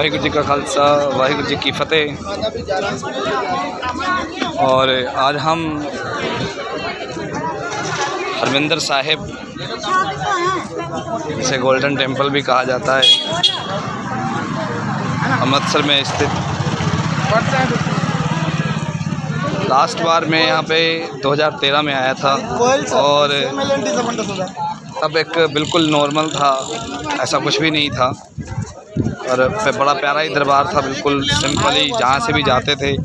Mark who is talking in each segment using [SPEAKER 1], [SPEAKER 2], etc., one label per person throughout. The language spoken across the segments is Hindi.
[SPEAKER 1] वाहिगुरू जी का खालसा वाहिगुरू जी की फ़तेह। और आज हम हरमिंदर साहिब, जिसे गोल्डन टेम्पल भी कहा जाता है, अमृतसर में स्थित। लास्ट बार मैं यहाँ पे 2013 में आया था और तब एक बिल्कुल नॉर्मल था, ऐसा कुछ भी नहीं था और बड़ा प्यारा ही दरबार था, बिल्कुल सिंपल ही, जहाँ से भी जाते थे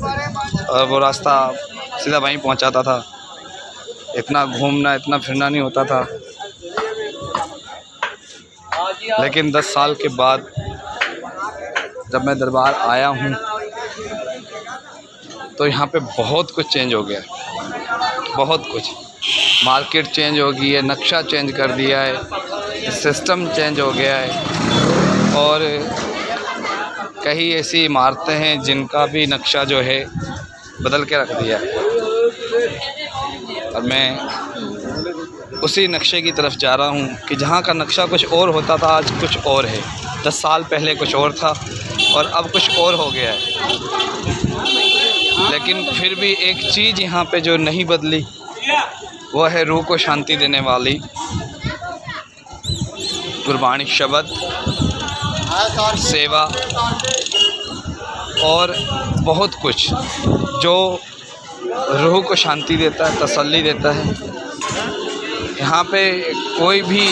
[SPEAKER 1] और वो रास्ता सीधा वहीं पहुँचाता था। इतना घूमना इतना फिरना नहीं होता था। लेकिन 10 साल के बाद जब मैं दरबार आया हूँ तो यहाँ पे बहुत कुछ चेंज हो गया है, बहुत कुछ। मार्केट चेंज हो गई है, नक्शा चेंज कर दिया है, सिस्टम चेंज हो गया है और कई ऐसी इमारतें हैं जिनका भी नक्शा जो है बदल के रख दिया है। और मैं उसी नक्शे की तरफ जा रहा हूँ कि जहाँ का नक्शा कुछ और होता था, आज कुछ और है। 10 साल पहले कुछ और था और अब कुछ और हो गया है। लेकिन फिर भी एक चीज़ यहाँ पे जो नहीं बदली वो है रूह को शांति देने वाली गुरबाणी शब्द, सेवा और बहुत कुछ जो रूह को शांति देता है, तसल्ली देता है। यहाँ पे कोई भी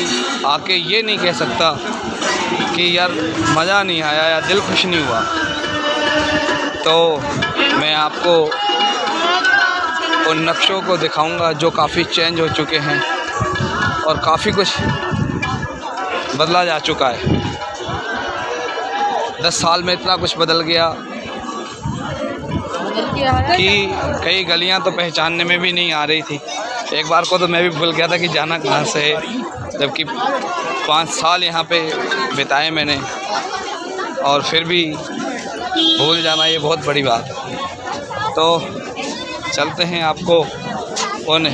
[SPEAKER 1] आके ये नहीं कह सकता कि यार मज़ा नहीं आया या दिल खुश नहीं हुआ। तो मैं आपको उन नक्शों को दिखाऊंगा जो काफ़ी चेंज हो चुके हैं और काफ़ी कुछ बदला जा चुका है। 10 साल में इतना कुछ बदल गया कि कई गलियां तो पहचानने में भी नहीं आ रही थी। एक बार को तो मैं भी भूल गया था कि जाना कहाँ से है, जबकि 5 साल यहाँ पे बिताए मैंने और फिर भी भूल जाना ये बहुत बड़ी बात है। तो चलते हैं आपको उन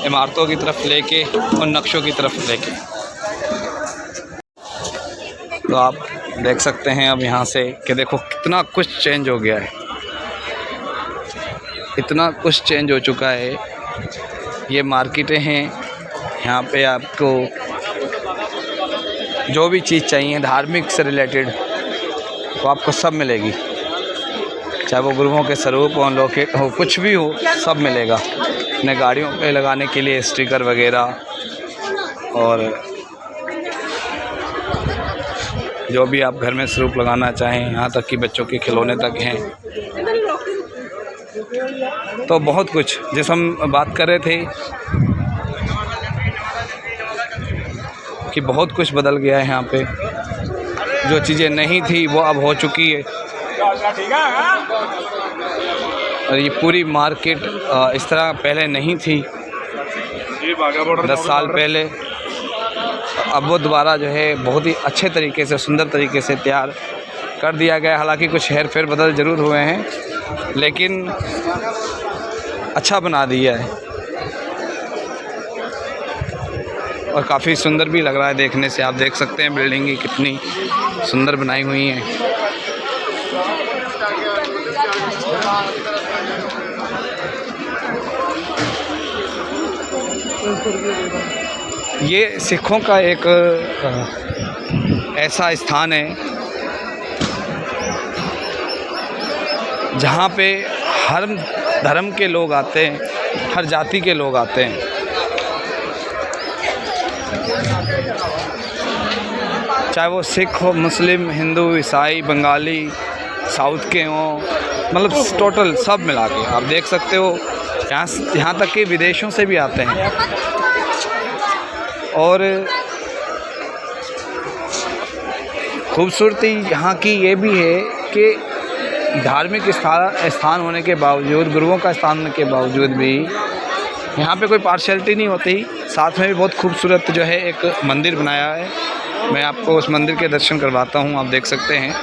[SPEAKER 1] इमारतों की तरफ लेके, उन नक्शों की तरफ लेके। तो आप देख सकते हैं अब यहाँ से कि देखो कितना कुछ चेंज हो गया है, इतना कुछ चेंज हो चुका है। ये मार्केटें हैं, यहाँ पे आपको जो भी चीज़ चाहिए धार्मिक से रिलेटेड वो आपको सब मिलेगी, चाहे वो गुरुओं के स्वरूप हो, लोकेट हो, कुछ भी हो, सब मिलेगा। अपने गाड़ियों पे लगाने के लिए स्टिकर वगैरह और जो भी आप घर में स्वरूप लगाना चाहें, यहाँ तक कि बच्चों के खिलौने तक हैं। तो बहुत कुछ, जिस हम बात कर रहे थे कि बहुत कुछ बदल गया है यहाँ पे। जो चीज़ें नहीं थी वो अब हो चुकी है और ये पूरी मार्केट इस तरह पहले नहीं थी 10 साल पहले। अब वो दोबारा जो है बहुत ही अच्छे तरीके से, सुंदर तरीके से तैयार कर दिया गया। हालांकि कुछ हेर फेर बदल ज़रूर हुए हैं लेकिन अच्छा बना दिया है और काफ़ी सुंदर भी लग रहा है देखने से। आप देख सकते हैं बिल्डिंग कितनी सुंदर बनाई हुई हैं। ये सिखों का एक ऐसा स्थान है जहाँ पे हर धर्म के लोग आते हैं, हर जाति के लोग आते हैं। चाहे वो सिख हो, मुस्लिम, हिंदू, ईसाई, बंगाली, साउथ के हों, मतलब टोटल सब मिला के आप देख सकते हो। यहाँ तक कि विदेशों से भी आते हैं। और खूबसूरती यहाँ की ये भी है कि धार्मिक स्थान होने के बावजूद, गुरुओं का स्थान होने के बावजूद भी यहाँ पे कोई पार्शियलिटी नहीं होती। साथ में भी बहुत खूबसूरत जो है एक मंदिर बनाया है। मैं आपको उस मंदिर के दर्शन करवाता हूँ, आप देख सकते हैं।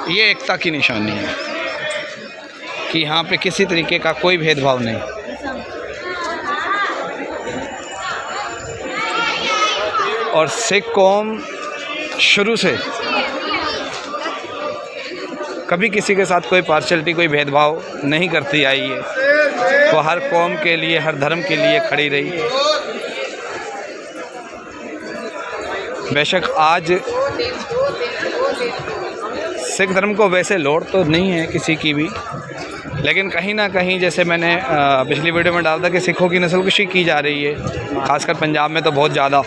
[SPEAKER 1] ये एकता की निशानी है कि यहाँ पे किसी तरीके का कोई भेदभाव नहीं। और सिख कौम शुरू से कभी किसी के साथ कोई पार्शलिटी, कोई भेदभाव नहीं करती आई है। वो हर कौम के लिए, हर धर्म के लिए खड़ी रही। बेशक आज सिख धर्म को वैसे लोड़ तो नहीं है किसी की भी, लेकिन कहीं ना कहीं जैसे मैंने पिछली वीडियो में डाला था कि सिखों की नस्लकुशी की जा रही है, खासकर पंजाब में तो बहुत ज़्यादा।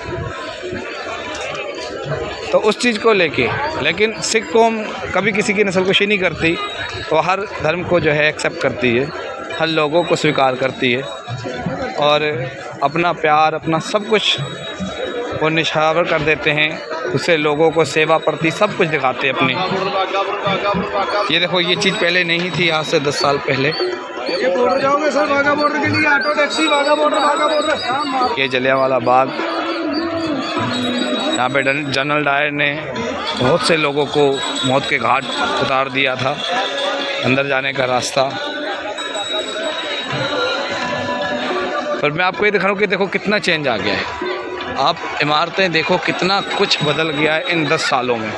[SPEAKER 1] तो उस चीज़ को लेके, लेकिन सिख कौम कभी किसी की नस्लकुशी नहीं करती। वो हर धर्म को जो है एक्सेप्ट करती है, हर लोगों को स्वीकार करती है और अपना प्यार, अपना सब कुछ वो निछावर कर देते हैं। उससे लोगों को सेवा प्रति सब कुछ दिखाते हैं अपनी। ये देखो, ये चीज़ पहले नहीं थी, आज से 10 साल पहले। ये जलियांवाला बाग, यहाँ पे जनरल डायर ने बहुत से लोगों को मौत के घाट उतार दिया था, अंदर जाने का रास्ता। पर मैं आपको ये दिखा रहा हूँ कि देखो कितना चेंज आ गया है। आप इमारतें देखो, कितना कुछ बदल गया है इन 10 सालों में।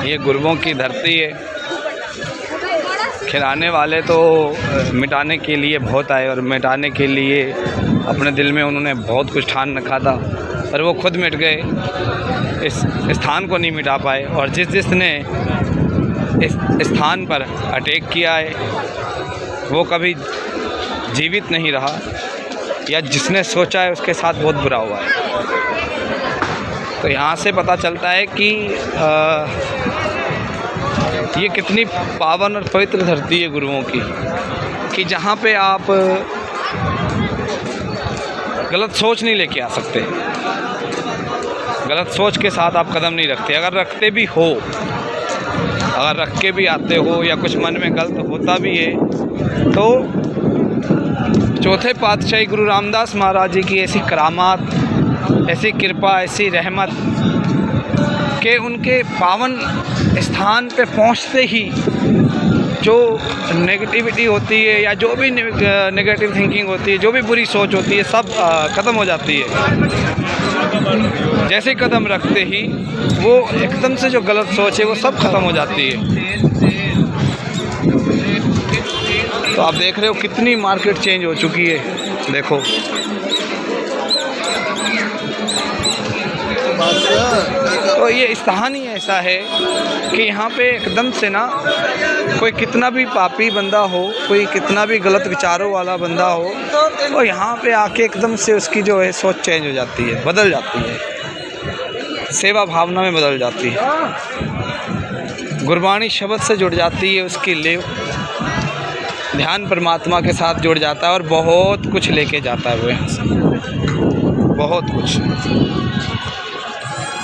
[SPEAKER 1] ये गुरबों की धरती है। खिलाने वाले तो मिटाने के लिए बहुत आए और मिटाने के लिए अपने दिल में उन्होंने बहुत कुछ ठान रखा था, पर वो खुद मिट गए, इस स्थान को नहीं मिटा पाए। और जिसने इस स्थान पर अटैक किया है वो कभी जीवित नहीं रहा, या जिसने सोचा है उसके साथ बहुत बुरा हुआ है। तो यहाँ से पता चलता है कि ये कितनी पावन और पवित्र धरती है गुरुओं की, कि जहाँ पे आप गलत सोच नहीं लेके आ सकते, गलत सोच के साथ आप कदम नहीं रखते। अगर रखते भी हो, अगर रख के भी आते हो या कुछ मन में गलत होता भी है, तो चौथे पातशाही गुरु रामदास महाराज जी की ऐसी करामात, ऐसी कृपा, ऐसी रहमत कि उनके पावन स्थान पे पहुंचते ही जो नेगेटिविटी होती है या जो भी नेगेटिव थिंकिंग होती है, जो भी बुरी सोच होती है, सब ख़त्म हो जाती है। जैसे कदम रखते ही वो एकदम से जो गलत सोच है वो सब ख़त्म हो जाती है। तो आप देख रहे हो कितनी मार्केट चेंज हो चुकी है। देखो तो ये स्थान ही ऐसा है कि यहाँ पे एकदम से ना, कोई कितना भी पापी बंदा हो, कोई कितना भी गलत विचारों वाला बंदा हो, तो यहाँ पे आके एकदम से उसकी जो है सोच चेंज हो जाती है, बदल जाती है, सेवा भावना में बदल जाती है, गुरबाणी शब्द से जुड़ जाती है, उसकी लेव ध्यान परमात्मा के साथ जुड़ जाता है और बहुत कुछ लेके जाता है वो यहाँ से, बहुत कुछ।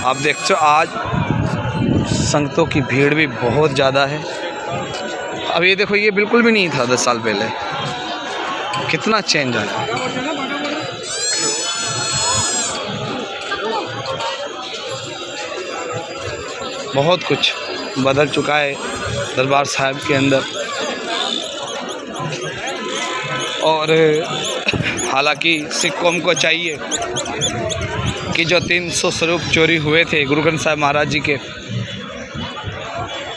[SPEAKER 1] आप देखते हो आज संगतों की भीड़ भी बहुत ज़्यादा है। अब ये देखो, ये बिल्कुल भी नहीं था 10 साल पहले, कितना चेंज आया। बहुत कुछ बदल चुका है दरबार साहिब के अंदर। और हालांकि सिख कौम को चाहिए कि जो 300 स्वरूप चोरी हुए थे गुरु ग्रंथ साहिब महाराज जी के,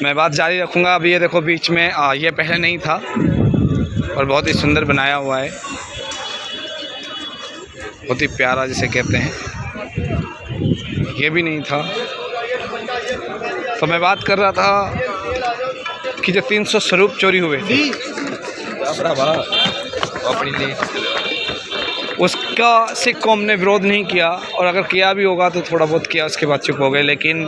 [SPEAKER 1] मैं बात जारी रखूँगा। अब ये देखो बीच में ये पहले नहीं था और बहुत ही सुंदर बनाया हुआ है, बहुत ही प्यारा जिसे कहते हैं, ये भी नहीं था। तो मैं बात कर रहा था कि जो 300 स्वरूप चोरी हुए थे उसका सिख कौम ने विरोध नहीं किया, और अगर किया भी होगा तो थोड़ा बहुत किया, उसके बाद चुप हो गए। लेकिन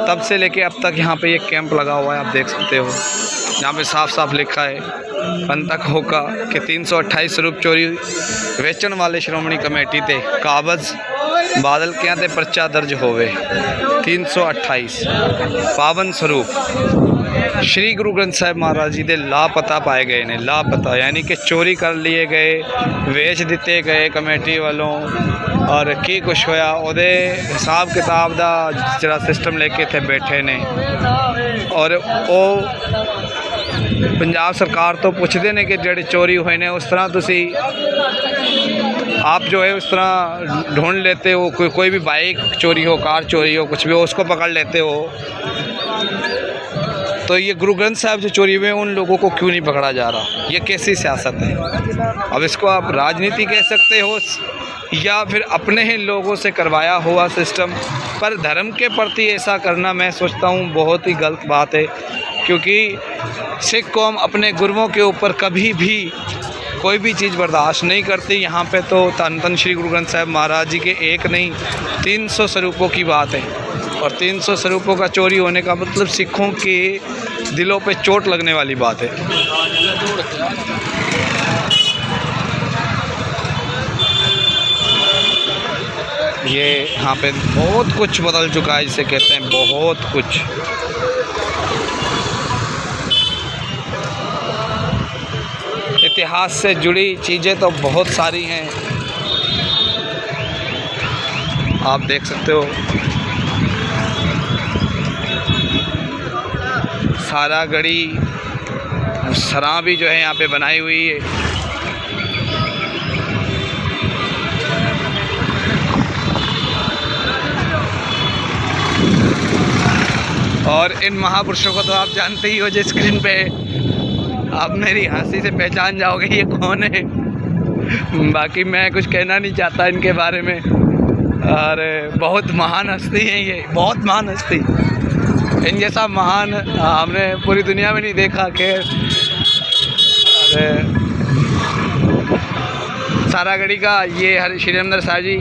[SPEAKER 1] तब से लेके अब तक यहाँ पे एक कैंप लगा हुआ है, आप देख सकते हो, यहाँ पे साफ साफ लिखा है पंतक होका कि 328 स्वरूप चोरी वेचन वाले श्रोमणी कमेटी थे, कागज़ बादल के यहाँ पर्चा दर्ज होवे। 328 पावन स्वरूप श्री गुरु ग्रंथ साहिब महाराज जी दे लापता पाए गए ने। लापता यानी कि चोरी कर लिए गए, वेच दिते गए कमेटी वालों, और की कुछ होया ओदे हिसाब किताब दा जिहड़ा सिस्टम लेके इत्थे बैठे ने। और वो पंजाब सरकार तो पुछदे ने कि जिहड़े चोरी होए ने उस तरह तुसी आप जो है उस तरह ढूंढ लेते हो, कोई भी बाइक चोरी हो, कार चोरी हो, कुछ भी हो, उसको पकड़ लेते हो। तो ये गुरु ग्रंथ साहिब जो चोरी हुए उन लोगों को क्यों नहीं पकड़ा जा रहा? ये कैसी सियासत है? अब इसको आप राजनीति कह सकते हो या फिर अपने ही लोगों से करवाया हुआ सिस्टम, पर धर्म के प्रति ऐसा करना मैं सोचता हूँ बहुत ही गलत बात है। क्योंकि सिख कौम अपने गुरुओं के ऊपर कभी भी कोई भी चीज़ बर्दाश्त नहीं करती। यहाँ पे तो तन श्री गुरु ग्रंथ साहिब महाराज जी के एक नहीं 300 स्वरूपों की बात है, और 300 स्वरूपों का चोरी होने का मतलब सिखों के दिलों पे चोट लगने वाली बात है। ये यहाँ पे बहुत कुछ बदल चुका है, जिसे कहते हैं बहुत कुछ। इतिहास से जुड़ी चीज़ें तो बहुत सारी हैं, आप देख सकते हो। सारा गढ़ी सराह भी जो है यहाँ पे बनाई हुई है। और इन महापुरुषों को तो आप जानते ही हो, जो स्क्रीन पे आप मेरी हंसी से पहचान जाओगे ये कौन है। बाकी मैं कुछ कहना नहीं चाहता इनके बारे में। और बहुत महान हस्ती हैं ये, बहुत महान हस्ती। इन जैसा महान हमने पूरी दुनिया में नहीं देखा। खैर सारागढ़ी का ये हरि श्री हरिमंदर साहिब जी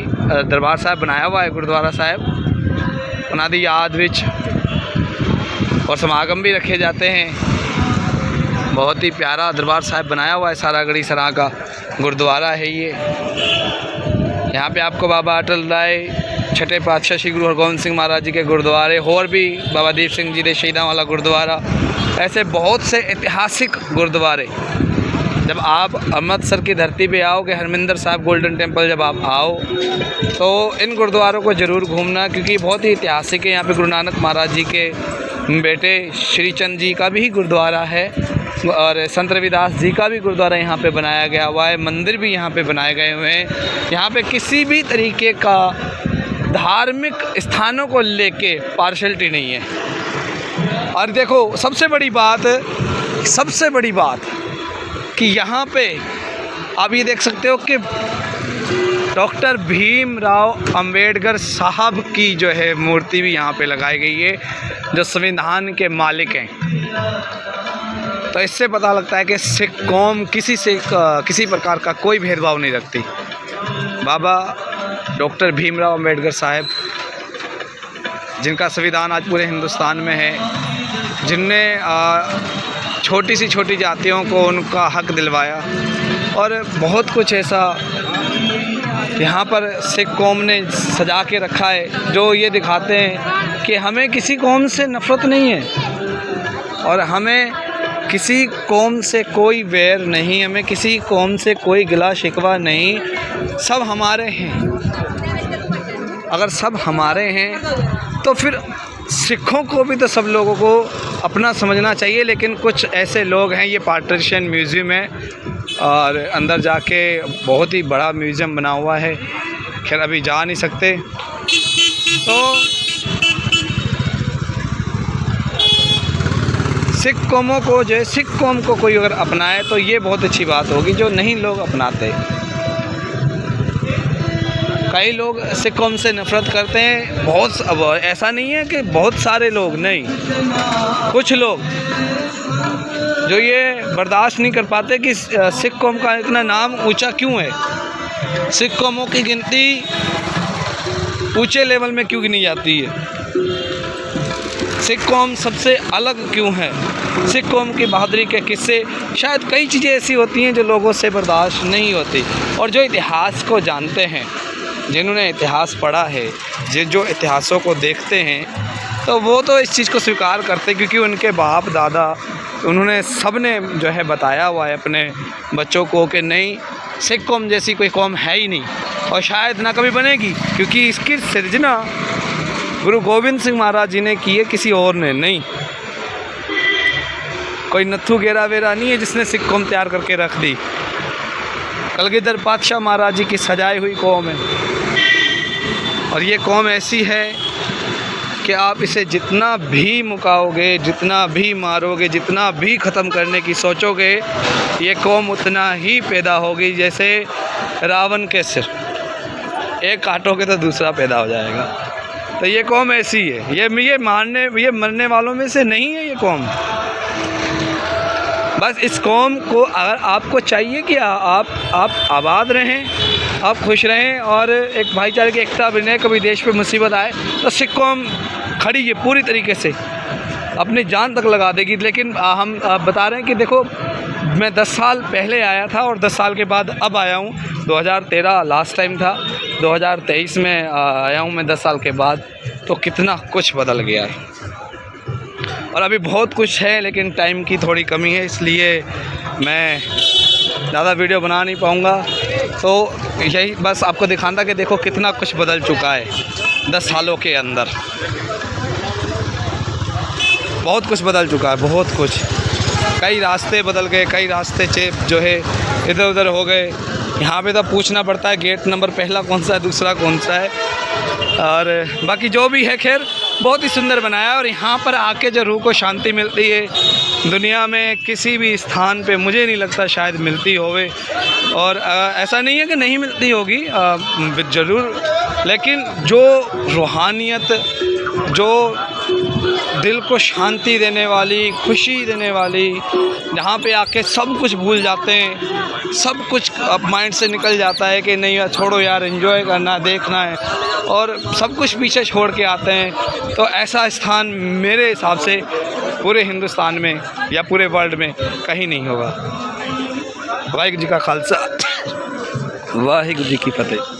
[SPEAKER 1] दरबार साहिब बनाया हुआ है, गुरुद्वारा साहिब उन्हां दी याद विच, और समागम भी रखे जाते हैं। बहुत ही प्यारा दरबार साहिब बनाया हुआ है, सारागढ़ी सराह का गुरुद्वारा है ये। यहाँ पे आपको बाबा अटल राय छठे पातशाह श्री गुरु हरगोबिंद सिंह महाराज जी के गुरुद्वारे, और भी बाबा दीप सिंह जी दे शहीदां वाला गुरुद्वारा, ऐसे बहुत से ऐतिहासिक गुरुद्वारे। जब आप अमृतसर की धरती पे आओगे, हरमिंदर साहिब गोल्डन टेम्पल जब आप आओ तो इन गुरुद्वारों को ज़रूर घूमना, क्योंकि बहुत ही ऐतिहासिक है। यहाँ पे गुरु नानक महाराज जी के बेटे श्री चंद जी का भी गुरुद्वारा है, और संत रविदास जी का भी गुरुद्वारा यहाँ पे बनाया गया हुआ है। मंदिर भी यहाँ पे बनाए गए हुए हैं। यहाँ पे किसी भी तरीके का धार्मिक स्थानों को लेके पार्शलिटी नहीं है। और देखो सबसे बड़ी बात कि यहाँ पे आप ये देख सकते हो कि डॉक्टर भीमराव अंबेडकर साहब की जो है मूर्ति भी यहाँ पे लगाई गई है, जो संविधान के मालिक हैं। तो इससे पता लगता है कि सिख कौम किसी प्रकार का कोई भेदभाव नहीं रखती। बाबा डॉक्टर भीमराव अंबेडकर साहब, जिनका संविधान आज पूरे हिंदुस्तान में है, जिनने छोटी सी छोटी जातियों को उनका हक दिलवाया, और बहुत कुछ ऐसा यहाँ पर सिख कौम ने सजा के रखा है, जो ये दिखाते हैं कि हमें किसी कौम से नफ़रत नहीं है, और हमें किसी कौम से कोई वैर नहीं, हमें किसी कौम से कोई गिला शिकवा नहीं। सब हमारे हैं। अगर सब हमारे हैं तो फिर सिखों को भी तो सब लोगों को अपना समझना चाहिए। लेकिन कुछ ऐसे लोग हैं, ये पार्टीशन म्यूज़ियम है, और अंदर जाके बहुत ही बड़ा म्यूज़ियम बना हुआ है। खैर अभी जा नहीं सकते, तो सिख कौमों को जो है, सिख कौम को कोई अगर अपनाए तो ये बहुत अच्छी बात होगी, जो नहीं लोग अपनाते। कई लोग सिख कौम से नफ़रत करते हैं, बहुत। अब ऐसा नहीं है कि बहुत सारे लोग नहीं, कुछ लोग जो ये बर्दाश्त नहीं कर पाते कि सिख कौम का इतना नाम ऊंचा क्यों है, सिख कौमों की गिनती ऊंचे लेवल में क्यों गिनी जाती है, सिख कौम सबसे अलग क्यों है, सिख कौम की बहादुरी के किस्से, शायद कई चीज़ें ऐसी होती हैं जो लोगों से बर्दाश्त नहीं होती। और जो इतिहास को जानते हैं, जिन्होंने इतिहास पढ़ा है, जो इतिहासों को देखते हैं, तो वो तो इस चीज़ को स्वीकार करते क्योंकि उनके बाप दादा उन्होंने सब ने जो है बताया हुआ है अपने बच्चों को कि नहीं, सिख कौम जैसी कोई कौम है ही नहीं और शायद ना कभी बनेगी, क्योंकि इसकी सृजना गुरु गोविंद सिंह महाराज जी ने की है, किसी और ने नहीं। कोई नत्थू गेरा वेरा नहीं है जिसने सिख कौम तैयार करके रख दी। कलगीधर पातशाह महाराज जी की सजाई हुई कौम है और ये कौम ऐसी है कि आप इसे जितना भी मुकाओगे, जितना भी मारोगे, जितना भी ख़त्म करने की सोचोगे, ये कौम उतना ही पैदा होगी जैसे रावण के सिर, एक काटोगे तो दूसरा पैदा हो जाएगा। तो ये कौम ऐसी है, ये मरने वालों में से नहीं है ये कौम। बस इस कौम को अगर आपको चाहिए कि आप आबाद रहें, आप खुश रहें और एक भाईचारे की एकता बने, कभी देश पे मुसीबत आए तो सिख कौम खड़ी है पूरी तरीके से, अपनी जान तक लगा देगी। लेकिन हम बता रहे हैं कि देखो, मैं 10 साल पहले आया था और 10 साल के बाद अब आया हूँ। 2013 लास्ट टाइम था, 2023 में आया हूँ मैं 10 साल के बाद। तो कितना कुछ बदल गया है और अभी बहुत कुछ है, लेकिन टाइम की थोड़ी कमी है, इसलिए मैं ज़्यादा वीडियो बना नहीं पाऊँगा। तो यही बस आपको दिखाता कि देखो कितना कुछ बदल चुका है 10 सालों के अंदर। बहुत कुछ बदल चुका है, बहुत कुछ। कई रास्ते बदल गए, कई रास्ते जो है इधर उधर हो गए। यहाँ पे तो पूछना पड़ता है गेट नंबर पहला कौन सा है, दूसरा कौन सा है। और बाकी जो भी है, खैर बहुत ही सुंदर बनाया। और यहाँ पर आके जो रूह को शांति मिलती है, दुनिया में किसी भी स्थान पे मुझे नहीं लगता शायद मिलती होवे। और ऐसा नहीं है कि नहीं मिलती होगी, ज़रूर, लेकिन जो रूहानियत, जो दिल को शांति देने वाली, खुशी देने वाली, जहाँ पे आके सब कुछ भूल जाते हैं, सब कुछ अब माइंड से निकल जाता है कि नहीं छोड़ो यार, एंजॉय करना, देखना है, और सब कुछ पीछे छोड़ के आते हैं। तो ऐसा स्थान मेरे हिसाब से पूरे हिंदुस्तान में या पूरे वर्ल्ड में कहीं नहीं होगा। वाहिगुरू जी का खालसा, वाहिगुरू जी की फतेह।